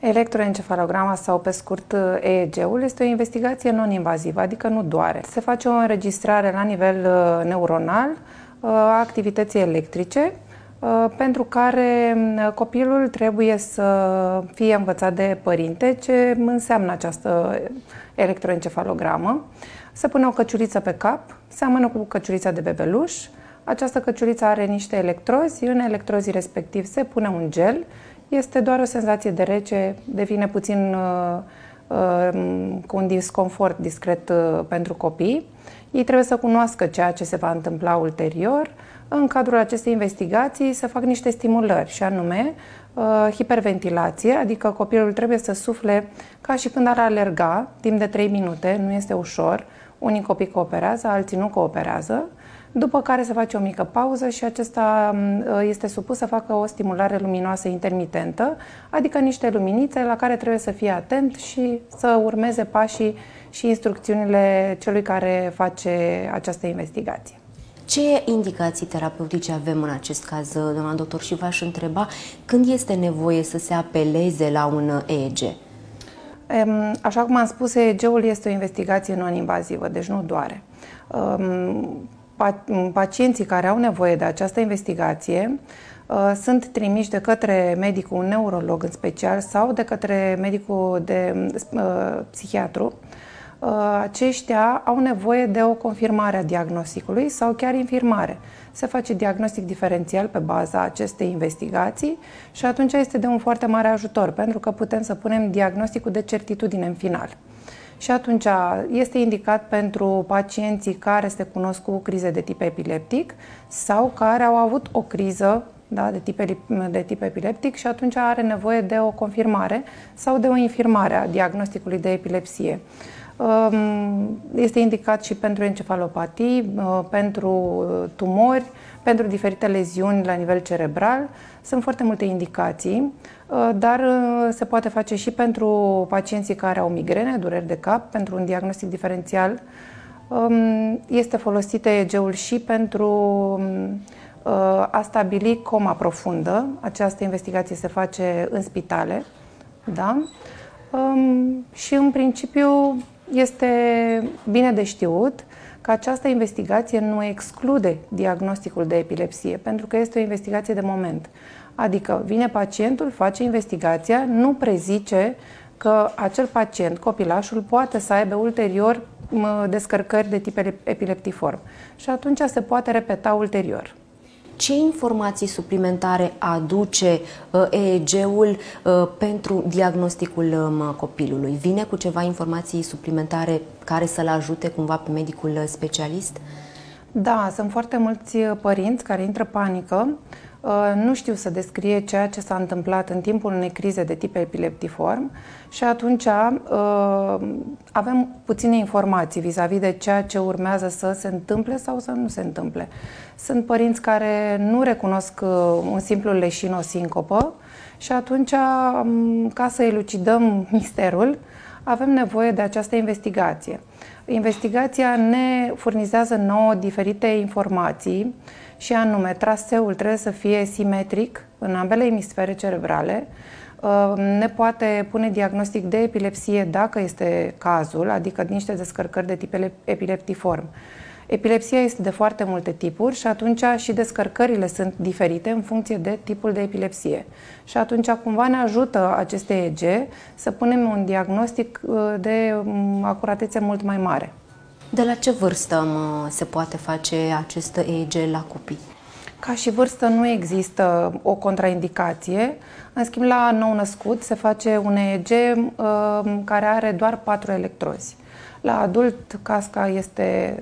Electroencefalograma sau pe scurt EEG-ul este o investigație non-invazivă, adică nu doare. Se face o înregistrare la nivel neuronal a activității electrice, pentru care copilul trebuie să fie învățat de părinte ce înseamnă această electroencefalogramă. Se pune o căciuliță pe cap, seamănă cu căciulița de bebeluș. Această căciuliță are niște electrozi, în electrozii respectiv se pune un gel. Este doar o senzație de rece, devine puțin cu un disconfort discret pentru copii. Ei trebuie să cunoască ceea ce se va întâmpla ulterior. În cadrul acestei investigații se fac niște stimulări, și anume hiperventilație, adică copilul trebuie să sufle ca și când ar alerga timp de 3 minute, nu este ușor. Unii copii cooperează, alții nu cooperează. După care se face o mică pauză și acesta este supus să facă o stimulare luminoasă intermitentă, adică niște luminițe la care trebuie să fie atent și să urmeze pașii și instrucțiunile celui care face această investigație. Ce indicații terapeutice avem în acest caz, doamna doctor? Și v-aș întreba când este nevoie să se apeleze la un EEG? Așa cum am spus, EEG-ul este o investigație non-invazivă, deci nu doare. Pacienții care au nevoie de această investigație sunt trimiși de către medicul, un neurolog în special, sau de către medicul de psihiatru. Aceștia au nevoie de o confirmare a diagnosticului sau chiar infirmare. Se face diagnostic diferențial pe baza acestei investigații și atunci este de un foarte mare ajutor, pentru că putem să punem diagnosticul de certitudine în final. Și atunci este indicat pentru pacienții care se cunosc cu crize de tip epileptic sau care au avut o criză, da, de tip epileptic, și atunci are nevoie de o confirmare sau de o infirmare a diagnosticului de epilepsie. Este indicat și pentru encefalopatii, pentru tumori, pentru diferite leziuni la nivel cerebral. Sunt foarte multe indicații, dar se poate face și pentru pacienții care au migrene, dureri de cap, pentru un diagnostic diferențial. Este folosit EEG-ul și pentru a stabili coma profundă. Această investigație se face în spitale, da? Și în principiu este bine de știut că această investigație nu exclude diagnosticul de epilepsie, pentru că este o investigație de moment. Adică vine pacientul, face investigația, nu prezice că acel pacient, copilașul, poate să aibă ulterior descărcări de tip epileptiform. Și atunci se poate repeta ulterior. Ce informații suplimentare aduce EEG-ul pentru diagnosticul copilului? Vine cu ceva informații suplimentare care să-l ajute cumva pe medicul specialist? Da, sunt foarte mulți părinți care intră panică, nu știu să descrie ceea ce s-a întâmplat în timpul unei crize de tip epileptiform și atunci avem puține informații vis-a-vis de ceea ce urmează să se întâmple sau să nu se întâmple. Sunt părinți care nu recunosc un simplu leșin, o sincopă, și atunci, ca să elucidăm misterul, avem nevoie de această investigație. Investigația ne furnizează nouă diferite informații, și anume, traseul trebuie să fie simetric în ambele emisfere cerebrale, ne poate pune diagnostic de epilepsie dacă este cazul, adică niște descărcări de tip epileptiform. Epilepsia este de foarte multe tipuri și atunci și descărcările sunt diferite în funcție de tipul de epilepsie. Și atunci cumva ne ajută aceste EEG să punem un diagnostic de acuratețe mult mai mare. De la ce vârstă se poate face acest EEG la copii? Ca și vârstă nu există o contraindicație. În schimb, la nou-născut se face un EEG care are doar 4 electrozi. La adult, casca este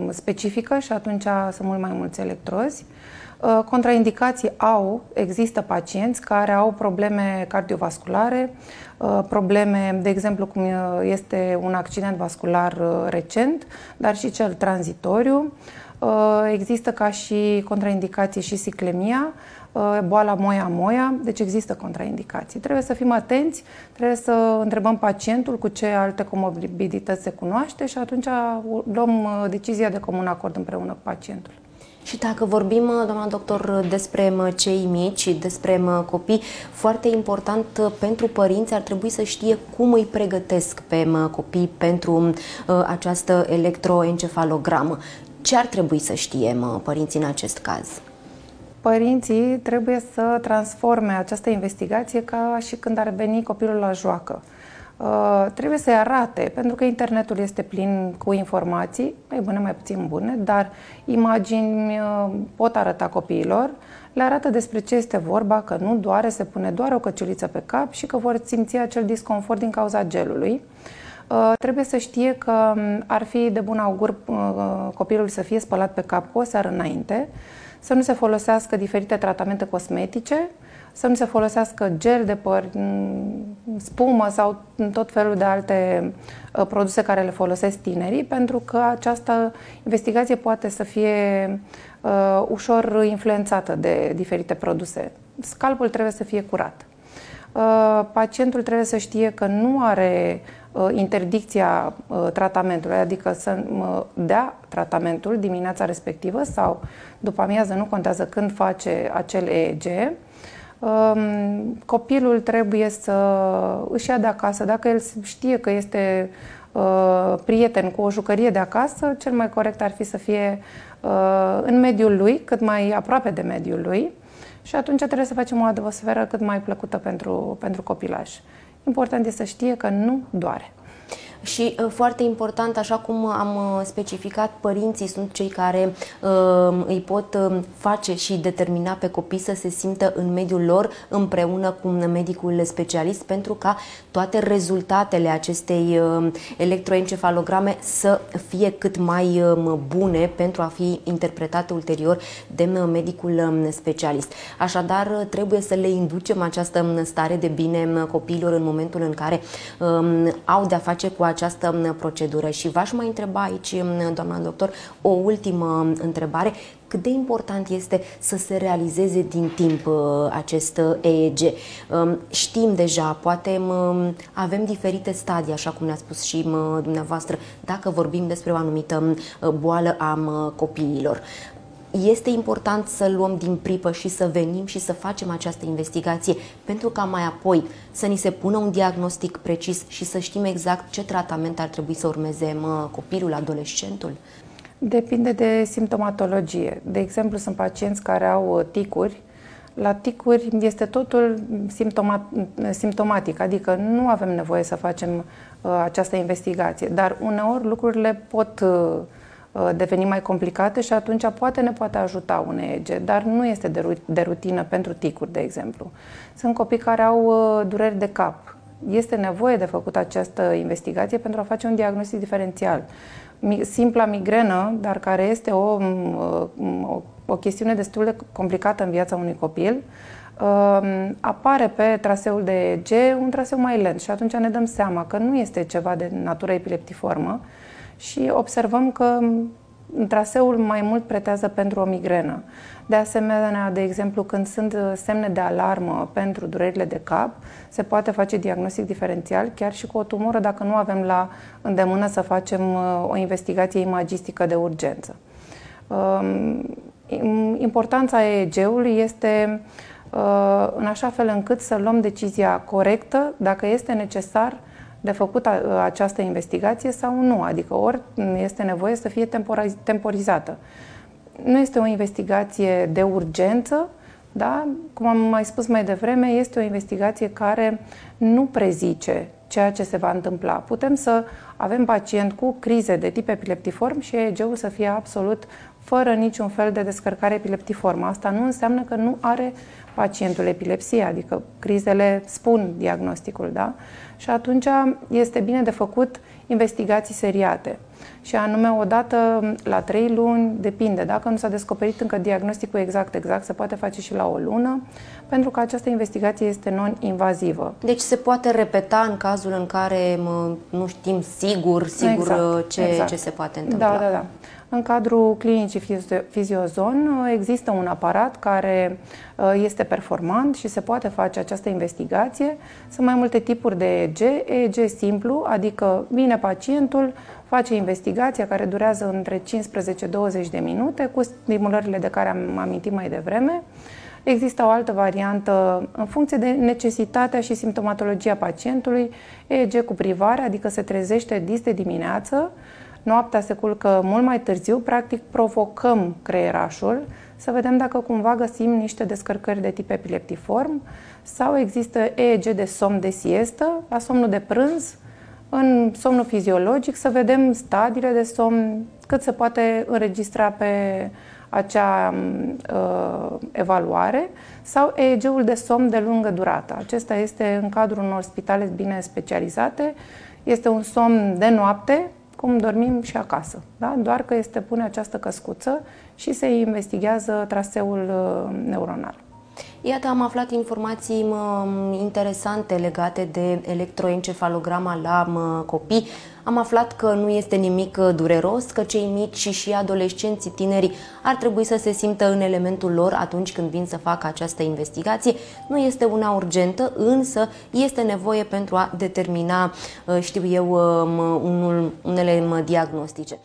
specifică și atunci sunt mult mai mulți electrozi. Contraindicații există pacienți care au probleme cardiovasculare, probleme, de exemplu, cum este un accident vascular recent, dar și cel tranzitoriu. Există ca și contraindicații și siclemia, boala Moya-Moya, deci există contraindicații. Trebuie să fim atenți, trebuie să întrebăm pacientul cu ce alte comorbidități se cunoaște și atunci luăm decizia de comun acord împreună cu pacientul. Și dacă vorbim, doamna doctor, despre cei mici, despre copii, foarte important pentru părinți ar trebui să știe cum îi pregătesc pe copii pentru această electroencefalogramă. Ce ar trebui să știe părinții în acest caz? Părinții trebuie să transforme această investigație ca și când ar veni copilul la joacă. Trebuie să-i arate, pentru că internetul este plin cu informații, mai bune, mai puțin bune, dar imagini pot arăta copiilor, le arată despre ce este vorba, că nu doare, se pune doar o căciuliță pe cap și că vor simți acel disconfort din cauza gelului. Trebuie să știe că ar fi de bun augur copilul să fie spălat pe cap cu o seară înainte, să nu se folosească diferite tratamente cosmetice, să nu se folosească gel de păr, spumă sau tot felul de alte produse care le folosesc tinerii, pentru că această investigație poate să fie ușor influențată de diferite produse. Scalpul trebuie să fie curat. Pacientul trebuie să știe că nu are interdicția tratamentului, adică să dea tratamentul dimineața respectivă sau după amiază, nu contează când face acel EEG. Copilul trebuie să își ia de acasă, dacă el știe că este prieten cu o jucărie de acasă, cel mai corect ar fi să fie în mediul lui, cât mai aproape de mediul lui, și atunci trebuie să facem o atmosferă cât mai plăcută pentru copilaș. Important este să știe că nu doare. Și foarte important, așa cum am specificat, părinții sunt cei care îi pot face și determina pe copii să se simtă în mediul lor împreună cu medicul specialist, pentru ca toate rezultatele acestei electroencefalograme să fie cât mai bune pentru a fi interpretate ulterior de medicul specialist. Așadar, trebuie să le inducem această stare de bine copiilor în momentul în care au de-a face cu această procedură. Și v-aș mai întreba aici, doamna doctor, o ultimă întrebare. Cât de important este să se realizeze din timp acest EEG? Știm deja, poate avem diferite stadii, așa cum ne-a spus și dumneavoastră, dacă vorbim despre o anumită boală a copiilor. Este important să luăm din pripă și să venim și să facem această investigație pentru ca mai apoi să ni se pună un diagnostic precis și să știm exact ce tratament ar trebui să urmeze copilul, adolescentul? Depinde de simptomatologie. De exemplu, sunt pacienți care au ticuri. La ticuri este totul simptomatic, adică nu avem nevoie să facem această investigație, dar uneori lucrurile pot deveni mai complicate și atunci ne poate ajuta un EEG, dar nu este de rutină pentru ticuri, de exemplu. Sunt copii care au dureri de cap. Este nevoie de făcut această investigație pentru a face un diagnostic diferențial. Simpla migrenă, dar care este o chestiune destul de complicată în viața unui copil, apare pe traseul de EEG un traseu mai lent și atunci ne dăm seama că nu este ceva de natură epileptiformă și observăm că traseul mai mult pretează pentru o migrenă. De asemenea, de exemplu, când sunt semne de alarmă pentru durerile de cap, se poate face diagnostic diferențial, chiar și cu o tumoră, dacă nu avem la îndemână să facem o investigație imagistică de urgență. Importanța EEG-ului este în așa fel încât să luăm decizia corectă, dacă este necesar de făcut această investigație sau nu, adică ori este nevoie să fie temporizată. Nu este o investigație de urgență, da? Cum am mai spus mai devreme, este o investigație care nu prezice ceea ce se va întâmpla. Putem să avem pacient cu crize de tip epileptiform și EEG-ul să fie absolut fără niciun fel de descărcare epileptiformă. Asta nu înseamnă că nu are pacientul epilepsie, adică crizele spun diagnosticul, da? Și atunci este bine de făcut investigații seriate. Și anume, odată la 3 luni, depinde. Dacă nu s-a descoperit încă diagnosticul exact, se poate face și la o lună, pentru că această investigație este non-invazivă. Deci se poate repeta în cazul în care nu știm sigur ce se poate întâmpla. Da. În cadrul clinicii Physiozone există un aparat care este performant și se poate face această investigație. Sunt mai multe tipuri de EEG. EEG simplu, adică vine vine pacientul, face investigația care durează între 15-20 de minute cu stimulările de care am amintit mai devreme. Există o altă variantă în funcție de necesitatea și simptomatologia pacientului, EEG cu privare, adică se trezește dis de dimineață, noaptea se culcă mult mai târziu, practic provocăm creierașul să vedem dacă cumva găsim niște descărcări de tip epileptiform sau există EEG de somn de siestă, la somnul de prânz, în somnul fiziologic, să vedem stadiile de somn, cât se poate înregistra pe acea evaluare, sau EEG-ul de somn de lungă durată. Acesta este în cadrul unor spitale bine specializate, este un somn de noapte, cum dormim și acasă, da? Doar că pune această căscuță și se investigează traseul neuronal. Iată, am aflat informații interesante legate de electroencefalograma la copii. Am aflat că nu este nimic dureros, că cei mici și adolescenții tineri ar trebui să se simtă în elementul lor atunci când vin să facă această investigație. Nu este una urgentă, însă este nevoie pentru a determina, știu eu, unele diagnostice.